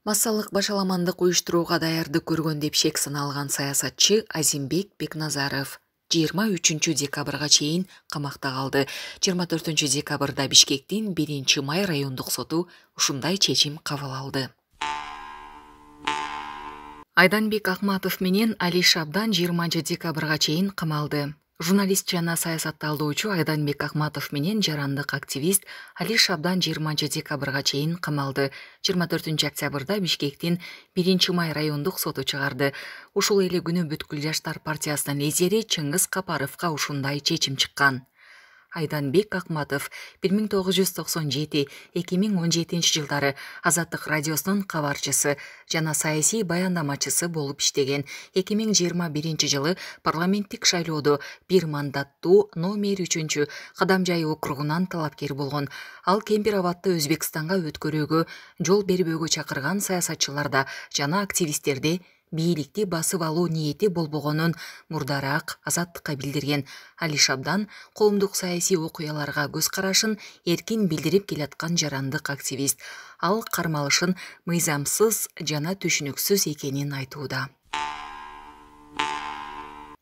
Массалык башаламандык уюштурууга даярдык көргөн деп шек сыналган саясатчы Азимбек Бекназаров 23 декабрга чейин камакта калды. 24 декабрда Бишкектин 1 май райондук соту ушундай чечим кабыл алды. Айданбек Акматов менен Али Шабдан 20 декабрга чейин камалды. Журналист жана саясатталдоочу Айданбек Акматов менен жарандык активист Али Шабдан 20 декабрга чейин камалды. 24 октябрда Бишкектин 1 май райондук соту чыгарды. Ушул эле күнү Бүткүл жаштар партиясынын лидери Чыңгыз Капаровго ушундай чечим чыккан. Айданбек Акматов 1997-2017 жылдары Азаттык радиосунун кабарчысы жана саясий баяндамачысы болуп иштеген. 2021 жылы парламенттик шайлоодо бир мандаттуу номер 3 Кадамжай округунан талапкер болгон. Ал Кемпир Абадты Өзбекстанга өткөрүүгө жол бербөөгө чакырган саясатчыларда жана активисттерде бийликти басып алуу ниети болбогонун мурдараак Азаттыкка билдирген. Али Шабдан коомдук саясий окуяларга көз карашын эркин билдирип келаткан жарандык активист. Ал кармалышын мыйзамсыз жана түшүнүксүз экенин айтууда.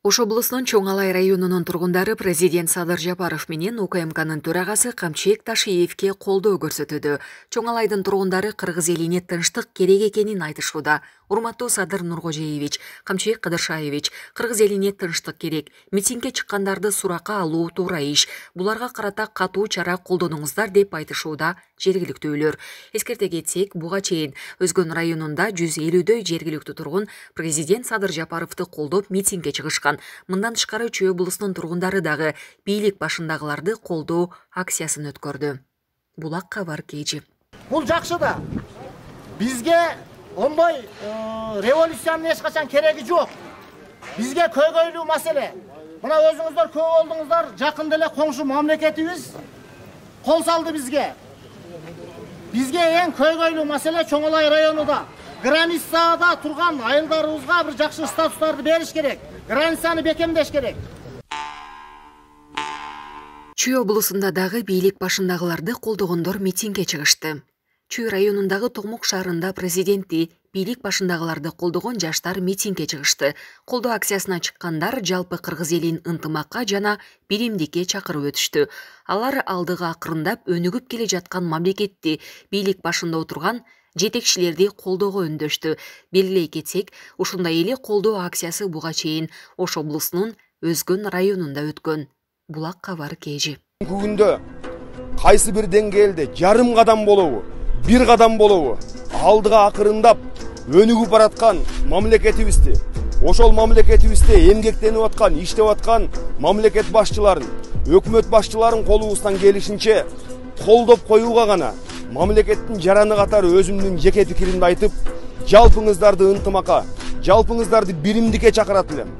Ош облусунун Чоң Алай районунун тургундары президент Садыр Жапаров менен УКМКнын төрагасы Камчыбек Ташиевке колдоо көрсөтүүдө. Чоң Алайдын тургундары кыргыз элине тынчтык керек экенин айтышууда. Урматтуу Садыр Нуркожеевич, Камчыбек Кадыршаевич, кыргыз элине тынчтык керек. Митингге чыккандарды суракка алуу туура иш. Буларга карата катуу чара колдонуңуздар деп айтышууда жергиликтүүлөр. Эскерте кетсек, буга чейин Өзгөн районунда 150дөй жергиликтүү тургун президент Садыр Жапаровду колдоп митингге чыгышкан. Мындан тышкары Чүй облусунун тургундары дагы бийлик башындагыларды колдоо акциясын өткөрдү. Булак кабар KG. Бул жакшы да. Бизге ондой революциянын эч качан кереги жок. Бизге көйгөйлүү маселе. Мына өзүңүздөр көп болдуңуздар, жакында эле коңшу мамлекетибиз кол салды бизге. Бизге эң көйгөйлүү маселе Чоң Алай районунда границада турган айылдарыбызга бир жакшы статустарды бериш керек. Границаны бекемдеш керек. Чүй облусунда дагы бийлик башындагыларды колдогондор митингге чыгышты. Чүй районундагы Томук шаарында президентти, бийлик башындагыларды колдогон жаштар митингге чыгышты. Колдоо акциясына чыккандар жалпы кыргыз элин ынтымакка жана биримдикке чакырып өтүштү. Алар алдыга акырындап өнүгүп келе жаткан мамлекетти, бийлик башында отурган жетекчилерди колдоого үндөштү. Белгилей кетсек, ушундай эле колдоо акциясы буга чейин Ош облусунун Өзгөн районунда өткөн. Булак кабар KG. Бүгүндө кайсы бир деңгээлде жарым кадам болобу, бир кадам болобу алдыга акырындап өнүгүп бараткан мамлекетибизди, ошол мамлекетибизде эмгектенип аткан, иштеп аткан мамлекет башчыларын, өкмөт башчыларын колубуздан келишинче колдоп коюуга гана мамлекеттин жараны катары өзүмдүн жеке пикиримди айтып, жалпыңыздарды ынтымакка, жалпыңыздарды биримдикке чакырат элем.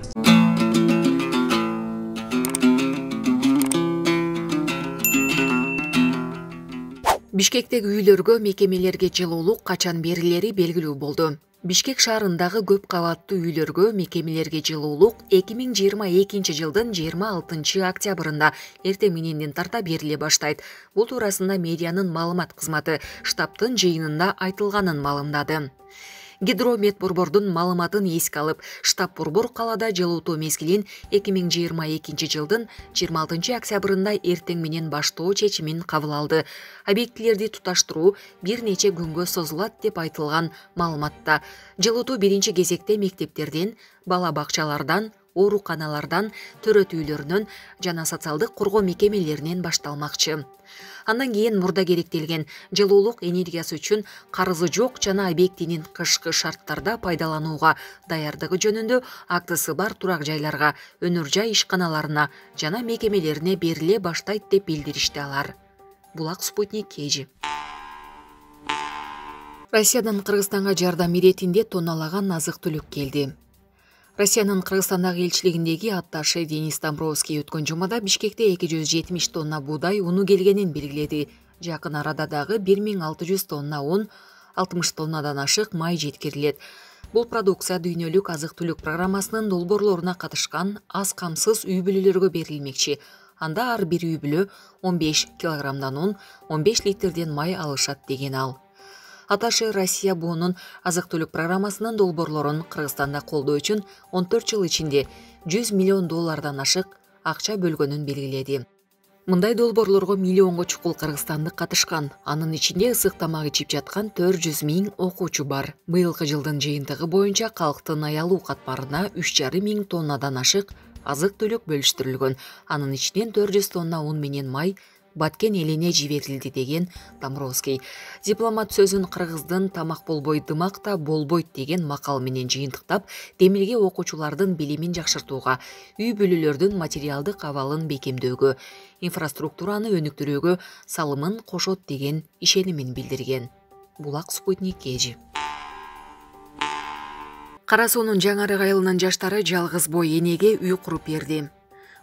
Бишкектеги үйлөргө, мекемелерге жылуулук качан берилери белгилүү болду. Бишкек шаарындагы көп кабаттуу үйлөргө, мекемелерге жылуулук 2022 жылдын 26 октябрында эртең мененден тарта бериле баштайт. Бул туурасында медианын маалымат кызматы штабтын жыйынында айтылганын маалымдады. Гидрометборбордун маалыматын эске алып, штаб-борбор калаада жылуутуу мезгилин 2022 жылдын 26 октябрында эртең менен баштоо чечимин кабыл алды. Объектилерди туташтыруу бир нече күнгө созулат деп айтылган маалыматта. Жылуутуу биринчи кезекте мектептерден, бала бакчалардан, ооруканалардан, төрөт үйлөрүнөн жана социалдык коргоо мекемелеринен башталмакчы. Андан кийин мурда керектелген жылуулук энергиясы үчүн карызы жок жана объектинин кышкы шарттарда пайдаланууга даярдыгы жөнүндө актысы бар турак жайларга, өнөр жай ишканаларына жана мекемелерине бериле баштайт деп билдиришти алар. Булак Спутник KG. Россиядан Кыргызстанга жардам иретинде тонналаган азык-түлүк келди. Россиянын Кыргызстандагы элчилигиндеги атташы Денис Домбровский өткөн жумада Бишкекте 270 тонна буудай уну келгенин белгиледи. Жакын арада дагы 1600 тонна un, 60 тоннадан ашык май жеткирилет. Бул продукция дүйнөлүк азык-түлүк программасынын долбоорлоруна катышкан аз камсыз үй бүлөлөргө берилмекчи. Анда ар бир үй бүлө 15 килограммдан un, 15 литрден май алышат деген ал. Аташы Россия буунун азык-түлүк программасынын долбоорлорун Кыргызстанда колдоо үчүн 14 жыл ичинде $100 миллион ашык акча бөлгөнүн белгиледи. Мындай долбоорлорго миллионго чукул кыргызстандык катышкан. Анын ичинде ысык тамак ичип жаткан 400 000 окуучу бар. Быйылкы жылдын жыйынтыгы боюнча калктын аялуу катмарына 3,5 мың тоннадан ашык азык-түлүк бөлүштүрүлгөн. Анын ичинен 400 тонна un менен май Баткен элине жиберилди деген Домбровский. Дипломат сөзүн кыргыздын тамак болбой дымак да болбойт деген макал менен жыйынтыктап, демилге окуучулардын билимин жакшыртууга, үй бүлөлөрдүн материалдык абалын бекемдөөгө, инфраструктураны өнүктүрүүгө салымын кошот деген ишенимин билдирген. Булак Спутник KG. Кара суунун Жаңарык айылынын жаштары жалгыз бой энеге үй куруп берди.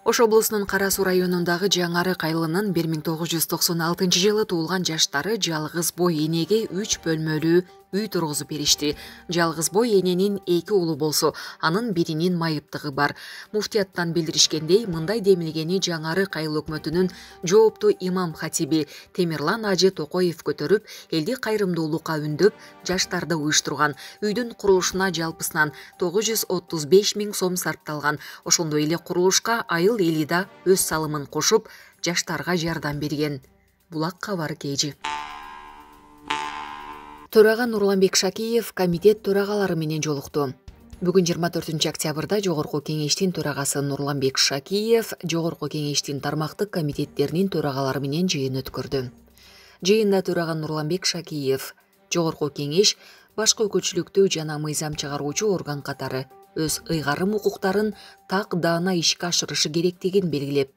Ош облусунун Кара суу районундагы Жаңарык айылынын 1996 жылы туулган жаштары жалгыз бой энеге 3 бөлмөлүү үй тургузуп беришти. Жалгыз бой эненин 2 уулу болсо, анын биринин майыптыгы бар. Муфтияттан билдиришкендей, мындай демилгени Жаңарык айыл өкмөтүнүн жооптуу имам хатиби Темирлан Ажы Токоев көтөрүп, элди кайрымдуулукка үндөп, жаштарды уюштурган. Үйдүн курулушуна жалпысынан 935 000 сом сарпталган. Ошондой эле курулушка айыл эли да өз салымын кошуп, жаштарга жардам берген. Булак кабары KG. Төрага Нурланбек Шакиев комитет төрагалары менен жолукту. Бүгүн 24 октябрда Жогорку кеңештин төрагасы Нурланбек Шакиев Жогорку кеңештин тармактык комитеттеринин төрагалары менен жыйын өткөрдү. Жыйында төрага Нурланбек Шакиев Жогорку кеңеш башкы өкүлчүлүктүү жана мыйзам чыгаруучу орган катары өз ыйгарым укуктарын так даана ишке ашырышы керектигин белгилеп,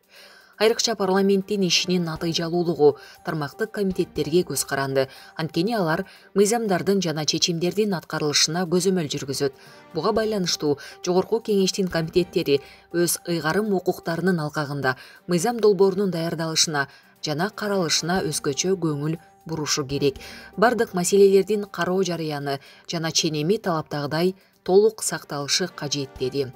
айрыкча парламенттин ишинин натыйжалуулугу тармактык комитеттерге көз каранды. Анткени алар мыйзамдардын жана чечимдердин аткарылышына көзөмөл жүргүзөт. Буга байланыштуу Жогорку кеңештин комитеттери өз ыйгарым укуктарынын алкагында мыйзам долбоорунун даярдалышына жана каралышына өзгөчө көңүл бурушу керек. Бардык маселелердин кароо жарыяны жана ченеми талаптагыдай толук сакталышы кажет деди.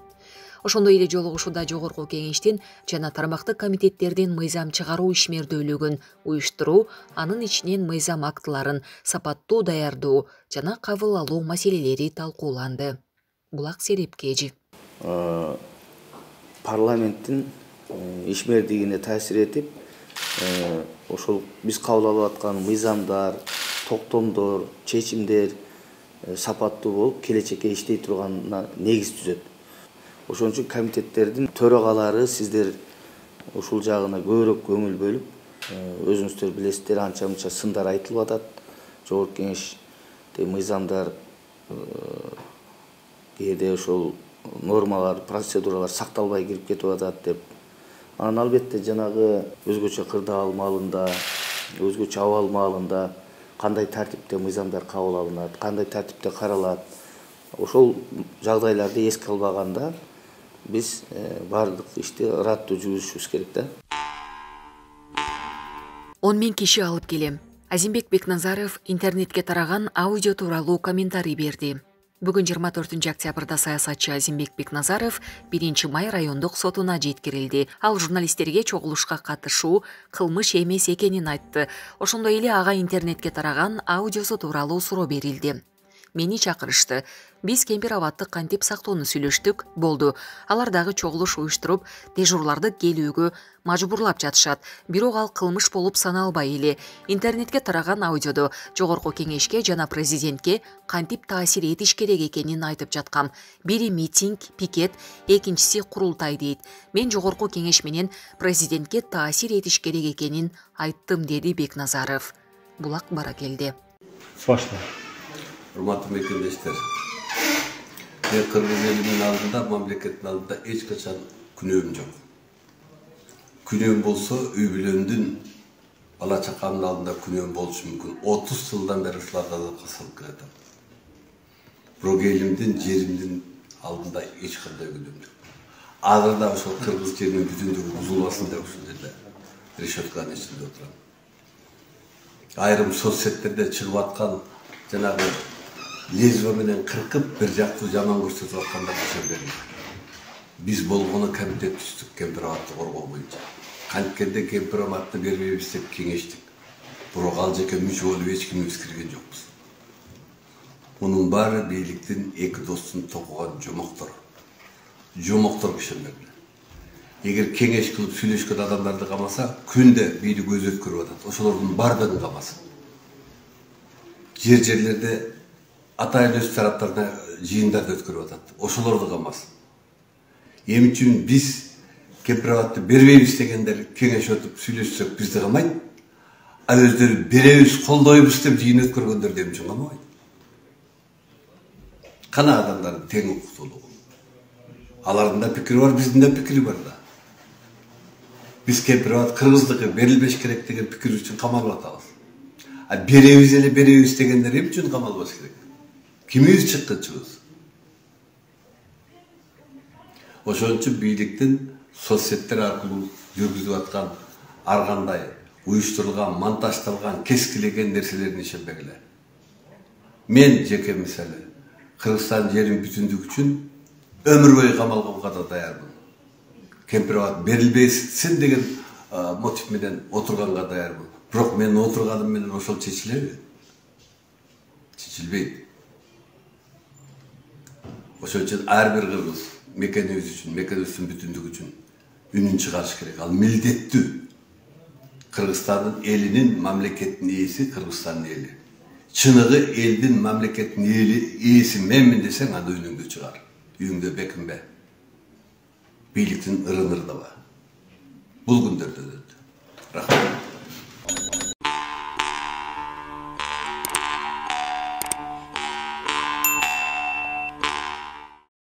Ошондой эле жолугушууда Жогорку кеңештин жана тармактык комитеттердин мыйзам чыгаруу ишмердүүлүгүн уюштуруу, анын ичинен мыйзам актыларын сапаттуу даярдоо жана кабыл алуу маселелери талкууланды. Булак Сереп KG. Парламенттин ишмердигине таасир этип, ошол биз кабыл алып аткан мыйзамдар, токтомдор, чечимдер сапаттуу болуп, келечекке иштей турганына негиз түзөт. Ошон үчүн комитеттердин төрагалары сиздер ушул жагына көбүрөөк көңүл бөлүп, өзүңүздөр билесиздер, анча-мынча сындар айтылып атат. Жогорку кеңеште мыйзамдар кээде ошол нормалар, процедуралар сакталбай кирип кетип атат деп. Анан албетте жанагы өзгөчө кырдаал маалында, өзгөчө абал маалында кандай тартипте мыйзамдар кабыл алынат, кандай тартипте каралат. Ошол жагдайларды эске албаганда биз бардык ишти ыраттуу жүргүзүшүбүз керек да. 10 000 киши алып келем. Азимбек Бекназаров интернетке тараган аудио тууралуу комментарий берди. Бүгүн 24 октябрда саясатчы Азимбек Бекназаров 1 май райондук сотуна жеткирилди. Ал журналисттерге чогулушка катышуу кылмыш эмес экенин айтты. Ошондой эле ага интернетке тараган аудиосу тууралуу суроо берилди. Мени чакырышты. Биз Кемпир Абадты кантип сактоону сүйлөштүк, болду. Алар дагы чогулуш уюштуруп, дежурларды келүүгө мажбурлап жатышат. Бирок ал кылмыш болуп саналбай эле. Интернетке тараган аудиодо Жогорку кеңешке жана президентке кантип таасир этиш керек экенин айтып жаткам. Бири митинг, пикет, экинчиси курултай дейт. Мен Жогорку кеңеш менен президентке таасир этиш керек экенин айттым, деди Бекназаров. Булак Баракелди. Спасибо. Урматтуу мекендештер, мен кыргыз элинин алдында, мамлекеттин алдында эч качан күнөөм жок. Күнөөм болсо, үй бүлөмдүн, бала чакамдын алдында күнөөм болушу мүмкүн. 30 жылдан бери ушул азапка салып келатам. Бирок элимдин, жеримдин алдында эч кандай күнөөм жок. Азыр да ошол кыргыз жеринин бүтүндүгү бузулбасын деп ушул жерде решетканын ичинде отурам. Айрым соцсеттерде чыгып аткан жанагы лезвие менен кыркып бир жактуу жаман көрсөтүп аткандар ишенбейм. Биз болгону комитет түздүк Кемпир Абадты коргоо боюнча. Канткенде Кемпир Абадты бербейбиз деп кеңештик. Бирок ал жеке мүчө болуп эч ким эскирген жокпуз. Bunun bari beylikten eki dostun tokugan jomoktor kişiler. Eğer kengeş kılıp söyleşken adamlardı kamasa, künde beylik göz ötkürüp atat. Oşolordun bardağın kamasın. Yerlerde ataylı öz taraflarına jiyinдар ötkürüp atat. Oşolordu kamasın. Em üçün biz kemprivatты бербейбиз дегендер кеңеш өтүп сүйлөшсөк бизди камайт. Ал өздөрү беребиз, колдойбуз деп жыйын өткөргөндөр дем үчүн камабайт. Кана адамдардын тең укуктуулугу. Алардын да пикири бар, биздин да пикири бар да. Биз кемпирабад кыргыздыкы берилбеш керек деген пикир үчүн камалып атабыз. А беребиз дегендер эмне үчүн камалбаш керек? Кимибиз чыккынчыбыз? Ошон үчүн бийликтин соцсеттер аркылуу жүргүзүп аткан ар кандай уюштурулган, монтаждалган, кескилеген нерселерин ишенбегиле. Мен жеке мисалы Кыргызстан жерин бүтүндүк үчүн өмүр бою камалганга да даярмын. Кемпирабад берилбесин деген мотив менен отурганга даярмын. Бирок мен отурганым менен ошол чечилеби? Чечилбейт. Ошон үчүн ар бир кыргыз мекенибиз үчүн, мекенибиздин бүтүндүгү үчүн үнүн чыгарыш керек. Ал милдеттүү. Кыргызстандын элинин, мамлекеттин ээси Кыргызстандын эли. Чыныгы элдин, мамлекеттин ээси менмин десең, анда үнүңдү чыгар. Үйүңдө бекинбе. Бийликтин ырын-ырдабы. Бул күндөрдө